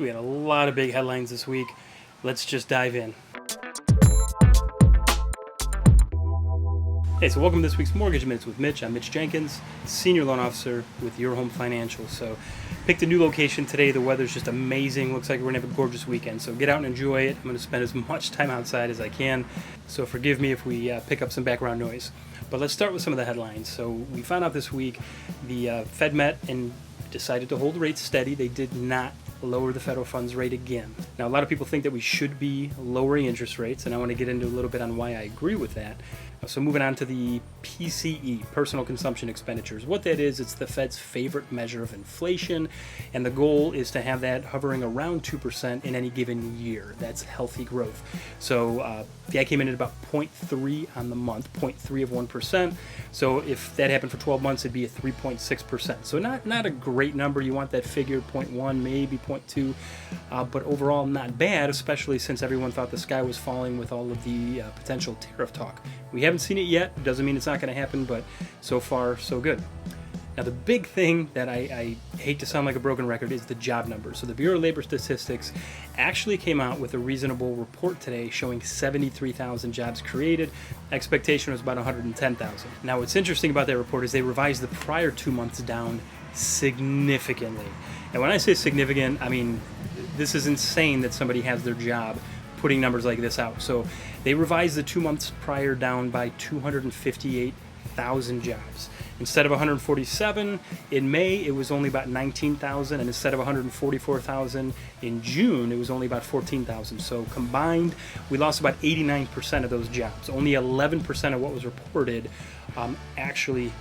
So we had a lot of big headlines this week. Let's just dive in. Hey, so welcome to this week's Mortgage Minutes with Mitch. I'm Mitch Jenkins, Senior Loan Officer with Your Home Financial. So picked a new location today. The weather's just amazing. Looks like we're going to have a gorgeous weekend. So get out and enjoy it. I'm going to spend as much time outside as I can. So forgive me if we pick up some background noise. But let's start with some of the headlines. So we found out this week the Fed met and decided to hold rates steady. They did not lower the federal funds rate again. Now, a lot of people think that we should be lowering interest rates, and I want to get into a little bit on why I agree with that. So moving on to the PCE, personal consumption expenditures. What that is, it's the Fed's favorite measure of inflation, and the goal is to have that hovering around 2% in any given year. That's healthy growth. So that came in at about 0.3 on the month, 0.3 of 1%. So if that happened for 12 months, it'd be a 3.6%. So not a great number. You want that figure 0.1, maybe 0.2, but overall not bad, especially since everyone thought the sky was falling with all of the potential tariff talk. We haven't seen it yet. Doesn't mean it's not going to happen, but so far, so good. Now, the big thing that I hate to sound like a broken record is the job numbers. So the Bureau of Labor Statistics actually came out with a reasonable report today showing 73,000 jobs created. Expectation was about 110,000. Now, what's interesting about that report is they revised the prior 2 months down significantly. And when I say significant, I mean, this is insane that somebody has their job putting numbers like this out. So they revised the 2 months prior down by 258,000 jobs. Instead of 147 in May, it was only about 19,000, and instead of 144,000 in June, it was only about 14,000. So combined, we lost about 89% of those jobs. Only 11% of what was reported actually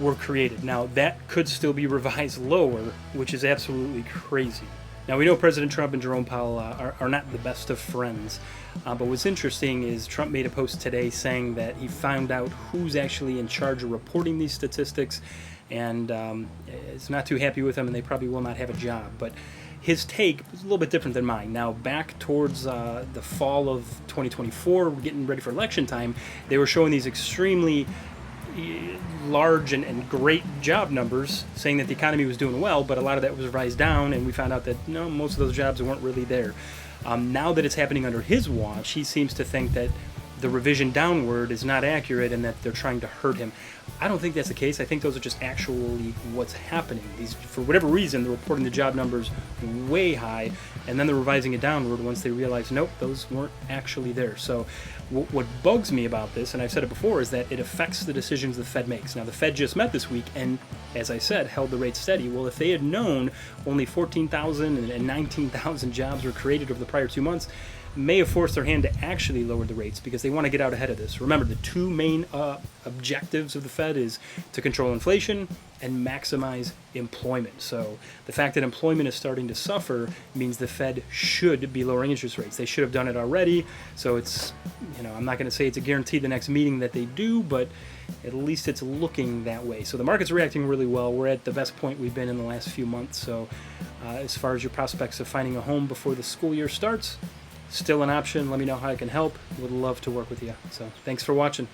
were created. Now, that could still be revised lower, which is absolutely crazy. Now, we know President Trump and Jerome Powell are not the best of friends, but what's interesting is Trump made a post today saying that he found out who's actually in charge of reporting these statistics, and is not too happy with them, and they probably will not have a job. But his take was a little bit different than mine. Now, back towards the fall of 2024, we're getting ready for election time, they were showing these extremely large and great job numbers saying that the economy was doing well, but a lot of that was revised down, and we found out that no, most of those jobs weren't really there. Now that it's happening under his watch, he seems to think that the revision downward is not accurate and that they're trying to hurt him. I don't think that's the case. I think those are just actually what's happening. These, for whatever reason, they're reporting the job numbers way high, and then they're revising it downward once they realize, nope, those weren't actually there. So what bugs me about this, and I've said it before, is that it affects the decisions the Fed makes. Now, the Fed just met this week and, as I said, held the rate steady. Well, if they had known only 14,000 and 19,000 jobs were created over the prior 2 months, may have forced their hand to actually lower the rates because they want to get out ahead of this. Remember, the two main objectives of the Fed is to control inflation and maximize employment. So the fact that employment is starting to suffer means the Fed should be lowering interest rates. They should have done it already. So it's, I'm not going to say it's a guarantee the next meeting that they do, but at least it's looking that way. So the market's reacting really well. We're at the best point we've been in the last few months. So as far as your prospects of finding a home before the school year starts, still an option. Let me know how I can help. Would love to work with you. So thanks for watching.